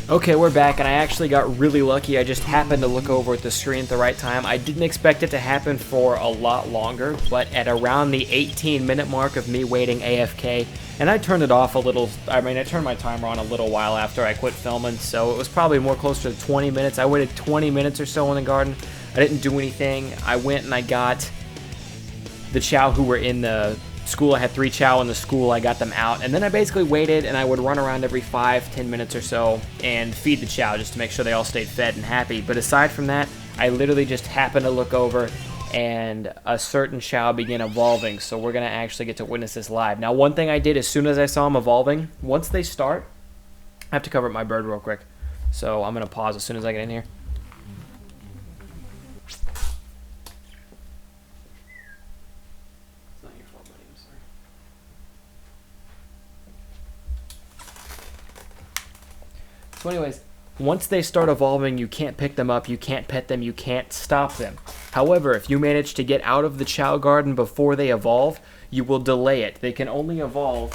Okay, we're back, and I actually got really lucky. I just happened to look over at the screen at the right time. I didn't expect it to happen for a lot longer, but at around the 18-minute mark of me waiting AFK, and I turned it off a little, I turned my timer on a little while after I quit filming, so it was probably more closer to 20 minutes. I waited 20 minutes or so in the garden. I didn't do anything. I went and I got the Chao who were in the school. I had 3 Chao in the school. I got them out, and then I basically waited, and I would run around every 5-10 minutes or so and feed the Chao just to make sure they all stayed fed and happy. But aside from that, I literally just happened to look over and a certain Chao began evolving, so we're gonna actually get to witness this live. Now, one thing I did as soon as I saw them evolving, once they start, I have to cover up my bird real quick, so I'm gonna pause as soon as I get in here. So anyways, once they start evolving, you can't pick them up, you can't pet them, you can't stop them. However, if you manage to get out of the Chao garden before they evolve, you will delay it. They can only evolve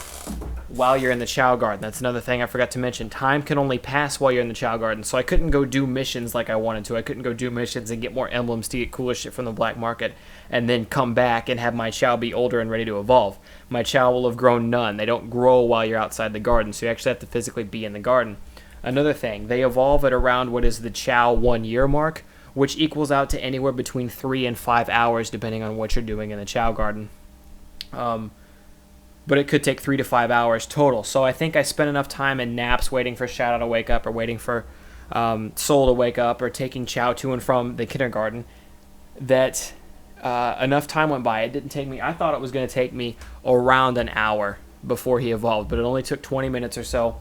while you're in the Chao garden. That's another thing I forgot to mention. Time can only pass while you're in the Chao garden, so I couldn't go do missions like I wanted to. I couldn't go do missions and get more emblems to get cooler shit from the black market and then come back and have my Chao be older and ready to evolve. My Chao will have grown none. They don't grow while you're outside the garden, so you actually have to physically be in the garden. Another thing, they evolve at around what is the Chao 1 year mark, which equals out to anywhere between 3 and 5 hours depending on what you're doing in the Chao garden. But it could take 3 to 5 hours total. So I think I spent enough time in naps waiting for Shadow to wake up or waiting for Soul to wake up or taking Chao to and from the kindergarten that enough time went by. It didn't take me, I thought it was going to take me around an hour before he evolved, but it only took 20 minutes or so.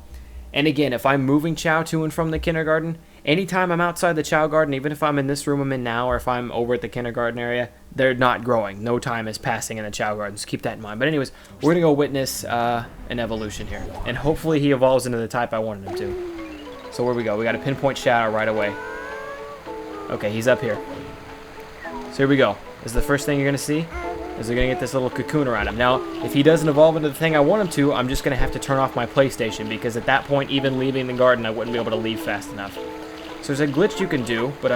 And again, if I'm moving Chao to and from the kindergarten, anytime I'm outside the Chao garden, even if I'm in this room I'm in now or if I'm over at the kindergarten area, they're not growing. No time is passing in the Chao garden, so keep that in mind. But anyways, we're going to go witness an evolution here. And hopefully he evolves into the type I wanted him to. So where we go? We got to pinpoint Shadow right away. Okay, he's up here. So here we go. This is the first thing you're going to see. Is they're going to get this little cocoon around him. Now, if he doesn't evolve into the thing I want him to, I'm just going to have to turn off my PlayStation because at that point, even leaving the garden, I wouldn't be able to leave fast enough. So there's a glitch you can do, but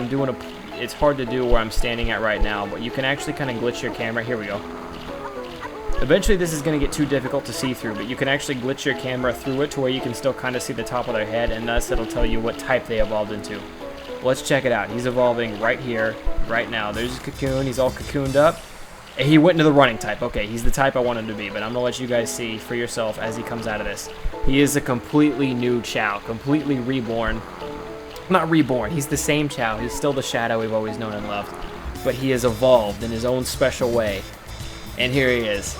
it's hard to do where I'm standing at right now, but you can actually kind of glitch your camera. Here we go. Eventually, this is going to get too difficult to see through, but you can actually glitch your camera through it to where you can still kind of see the top of their head, and thus it'll tell you what type they evolved into. Let's check it out. He's evolving right here, right now. There's his cocoon. He's all cocooned up. He went into the running type. Okay, he's the type I want him to be, but I'm going to let you guys see for yourself as he comes out of this. He is a completely new Chao, completely reborn. Not reborn, he's the same Chao. He's still the Shadow we've always known and loved, but he has evolved in his own special way. And here he is.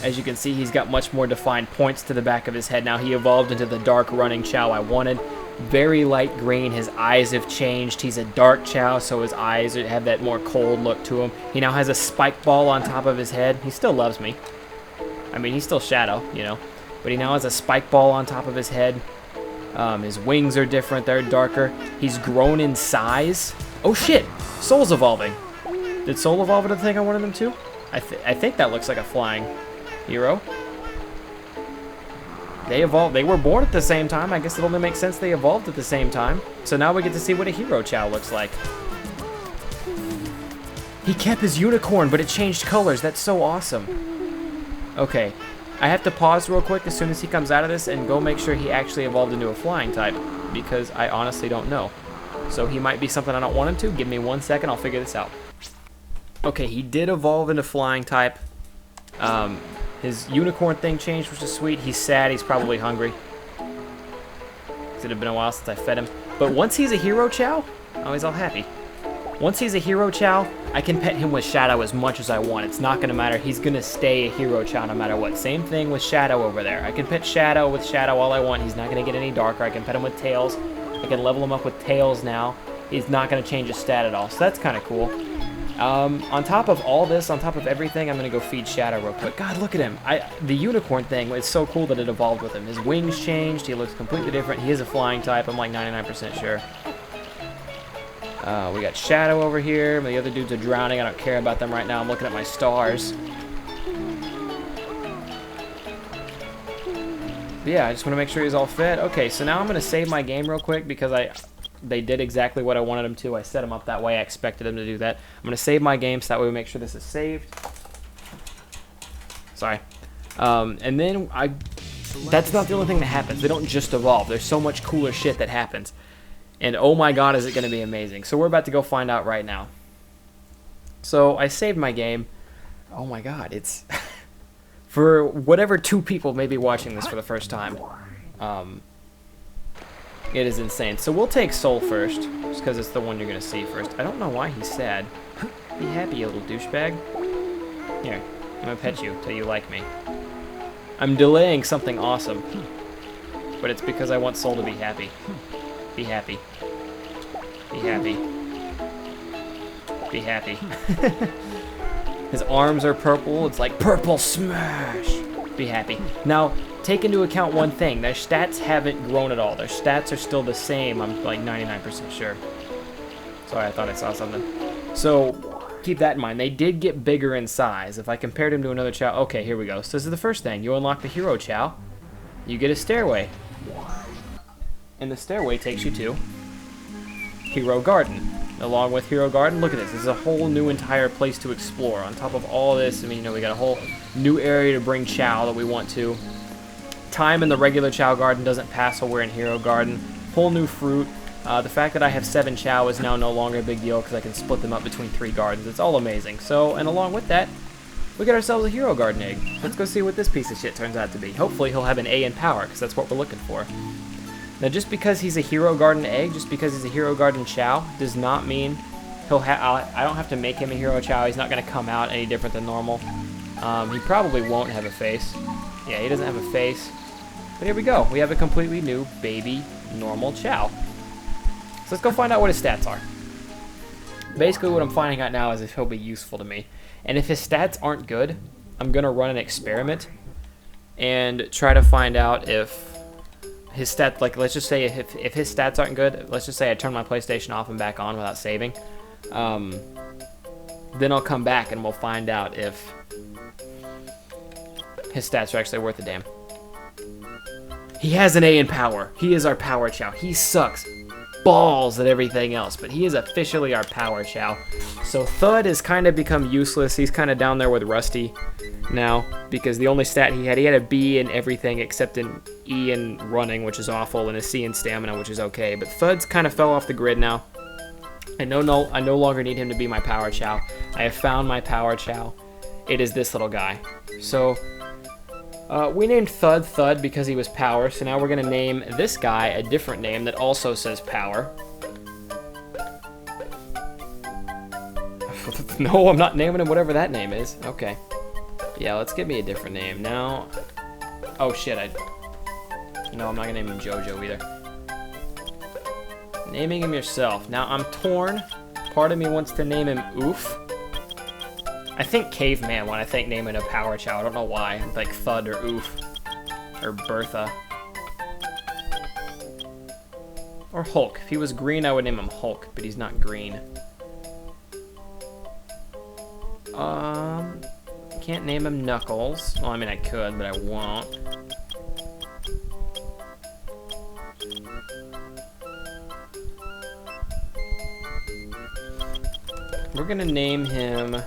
As you can see, he's got much more defined points to the back of his head now. He evolved into the dark running Chao I wanted. Very light green. His eyes have changed. He's a dark Chao, so his eyes have that more cold look to him. He now has a spike ball on top of his head. He still loves me. I mean, he's still Shadow, you know. But he now has a spike ball on top of his head. His wings are different. They're darker. He's grown in size. Oh, shit. Soul's evolving. Did Soul evolve into the thing I wanted him to? I think that looks like a flying hero. They evolved. They were born at the same time. I guess it only makes sense they evolved at the same time. So now we get to see what a Hero Chao looks like. He kept his unicorn, but it changed colors. That's so awesome. Okay. I have to pause real quick as soon as he comes out of this and go make sure he actually evolved into a flying type because I honestly don't know. So he might be something I don't want him to. Give me 1 second. I'll figure this out. Okay, he did evolve into flying type. His unicorn thing changed, which is sweet. He's sad. He's probably hungry. It had been a while since I fed him. But once he's a Hero Chao, oh, he's all happy. Once he's a Hero Chao, I can pet him with Shadow as much as I want. It's not going to matter. He's going to stay a Hero Chao no matter what. Same thing with Shadow over there. I can pet Shadow with Shadow all I want. He's not going to get any darker. I can pet him with Tails. I can level him up with Tails now. He's not going to change his stat at all. So that's kind of cool. On top of all this, on top of everything, I'm going to go feed Shadow real quick. God, look at him. The unicorn thing, it's so cool that it evolved with him. His wings changed. He looks completely different. He is a flying type. I'm like 99% sure. We got Shadow over here. The other dudes are drowning. I don't care about them right now. I'm looking at my stars. Yeah, I just want to make sure he's all fed. Okay, so now I'm going to save my game real quick because they did exactly what I wanted them to. I set them up that way. I expected them to do that. I'm going to save my game so that way we make sure this is saved. Sorry. And then that's not the only thing that happens. They don't just evolve. There's so much cooler shit that happens. And oh my god, is it going to be amazing. So we're about to go find out right now. So I saved my game. Oh my god, it's... for whatever 2 people may be watching this for the first time. It is insane. So we'll take Soul first, just because it's the one you're going to see first. I don't know why he's sad. Be happy, you little douchebag. Here, I'm going to pet you till you like me. I'm delaying something awesome. But it's because I want Soul to be happy. Be happy. Be happy. Be happy. His arms are purple. It's like purple smash. Be happy. Now, take into account one thing. Their stats haven't grown at all. Their stats are still the same. I'm like 99% sure. Sorry, I thought I saw something. So, keep that in mind. They did get bigger in size. If I compared him to another Chao... Okay, here we go. So this is the first thing. You unlock the Hero Chao. You get a stairway. And the stairway takes you to Hero Garden. Along with Hero Garden, look at this. This is a whole new entire place to explore. On top of all this, I mean, you know, we got a whole new area to bring Chao that we want to. Time in the regular Chao Garden doesn't pass while we're in Hero Garden. Whole new fruit. The fact that I have 7 Chao is now no longer a big deal because I can split them up between 3 gardens. It's all amazing. So, and along with that, we got ourselves a Hero Garden egg. Let's go see what this piece of shit turns out to be. Hopefully he'll have an A in power because that's what we're looking for. Now, just because he's a Hero Garden egg, just because he's a Hero Garden Chao, does not mean he'll have... I don't have to make him a Hero Chao. He's not going to come out any different than normal. He probably won't have a face. Yeah, he doesn't have a face. But here we go. We have a completely new baby normal Chao. So let's go find out what his stats are. Basically, what I'm finding out now is if he'll be useful to me. And if his stats aren't good, I'm going to run an experiment and try to find out if... his stats, like, let's just say if his stats aren't good, let's just say I turn my PlayStation off and back on without saving, then I'll come back and we'll find out if his stats are actually worth a damn. He has an A in power. He is our power Chao. He sucks balls at everything else, but he is officially our power Chao. So Thud has kind of become useless. He's kind of down there with Rusty now, because the only stat he had a B in everything except in E in running, which is awful, and a C in stamina, which is okay. But Thud's kind of fell off the grid now. I no longer need him to be my power Chao. I have found my power Chao. It is this little guy. So we named Thud because he was power, so now we're going to name this guy a different name that also says power. No, I'm not naming him whatever that name is. Okay. Yeah, let's get me a different name. Now... Oh, shit, No, I'm not going to name him Jojo either. Naming him yourself. Now, I'm torn. Part of me wants to name him Oof. I think Caveman when I think naming a power Chao. I don't know why. Like Thud or Oof. Or Bertha. Or Hulk. If he was green, I would name him Hulk, but he's not green. Can't name him Knuckles. Well, I mean, I could, but I won't. We're gonna name him...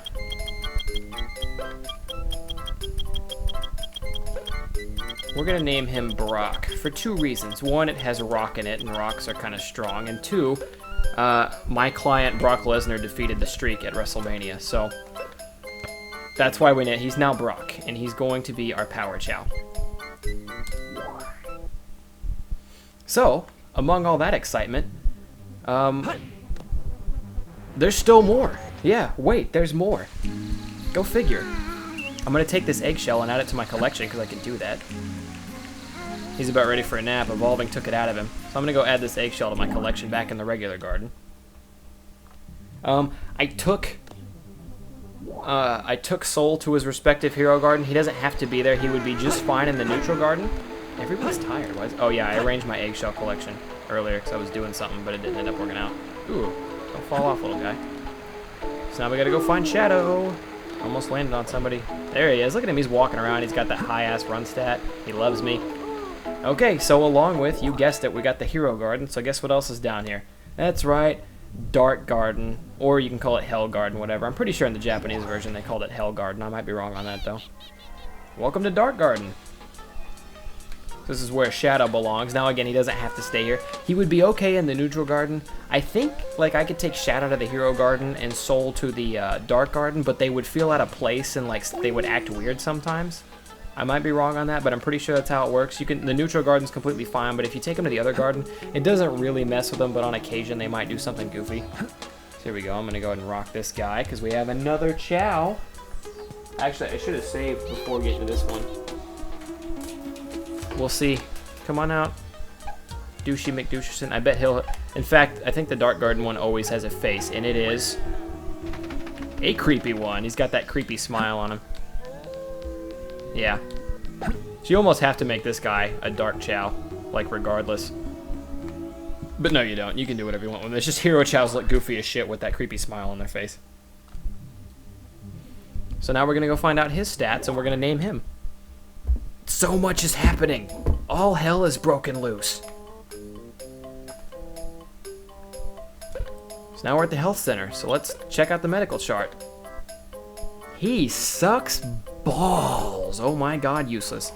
We're gonna name him Brock for 2 reasons. 1, it has rock in it, and rocks are kind of strong. And 2, my client Brock Lesnar defeated the Streak at WrestleMania, so that's why he's now Brock, and he's going to be our power Chao. So, among all that excitement, there's still more. Yeah, wait, there's more. Go figure. I'm gonna take this eggshell and add it to my collection because I can do that. He's about ready for a nap. Evolving took it out of him. So I'm gonna go add this eggshell to my collection back in the regular garden. I took Soul to his respective Hero Garden. He doesn't have to be there. He would be just fine in the neutral garden. Everybody's tired. Oh yeah, I arranged my eggshell collection earlier because I was doing something, but it didn't end up working out. Ooh, don't fall off, little guy. So now we gotta go find Shadow. Almost landed on somebody. There he is. Look at him. He's walking around. He's got that high-ass run stat. He loves me. Okay, so along with, you guessed it, we got the Hero Garden. So guess what else is down here? That's right, Dark Garden, or you can call it Hell Garden, whatever. I'm pretty sure in the Japanese version they called it Hell Garden. I might be wrong on that, though. Welcome to Dark Garden. This is where Shadow belongs. Now, again, he doesn't have to stay here. He would be okay in the Neutral Garden. I think, like, I could take Shadow to the Hero Garden and Soul to the Dark Garden, but they would feel out of place and, like, they would act weird sometimes. I might be wrong on that, but I'm pretty sure that's how it works. The Neutral Garden's completely fine, but if you take them to the other garden, it doesn't really mess with them, but on occasion they might do something goofy. So here we go. I'm going to go ahead and rock this guy, because we have another Chao. Actually, I should have saved before getting to this one. We'll see. Come on out. Douchey McDoucherson. I bet he'll... In fact, I think the Dark Garden one always has a face, and it is a creepy one. He's got that creepy smile on him. Yeah. So you almost have to make this guy a Dark Chao, like, regardless. But no, you don't. You can do whatever you want with it. It's just Hero Chaos look goofy as shit with that creepy smile on their face. So now we're going to go find out his stats, and we're going to name him. So much is happening. All hell is broken loose. So now we're at the health center, so let's check out the medical chart. He sucks balls. Oh my god, useless.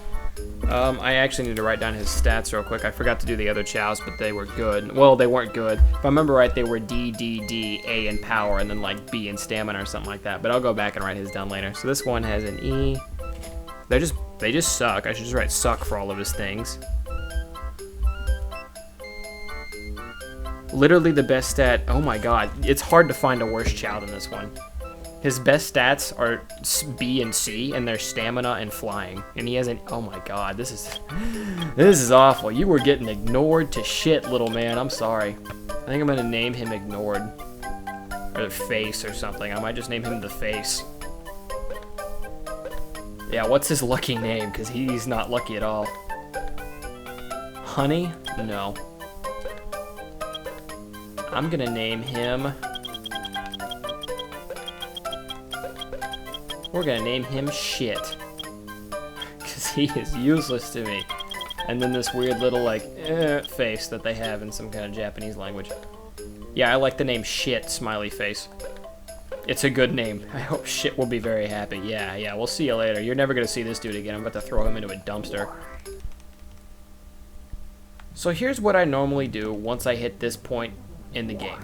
I actually need to write down his stats real quick. I forgot to do the other Chaos, but they were good. Well, they weren't good. If I remember right, they were D, D, D, A in power, and then like B in stamina or something like that. But I'll go back and write his down later. So this one has an E. They just suck. I should just write suck for all of his things. Literally the best stat. Oh my god. It's hard to find a worse Chao than this one. His best stats are B and C, and they're stamina and flying. And he has an... Oh my god. This is awful. You were getting ignored to shit, little man. I'm sorry. I think I'm going to name him Ignored. Or Face or something. I might just name him The Face. Yeah, what's his lucky name? Because he's not lucky at all. Honey? No. I'm gonna name him... We're gonna name him Shit. Because he is useless to me. And then this weird little, like, face that they have in some kind of Japanese language. Yeah, I like the name Shit, smiley face. It's a good name. I hope Shit will be very happy. Yeah, we'll see you later. You're never going to see this dude again. I'm about to throw him into a dumpster. So here's what I normally do once I hit this point in the game.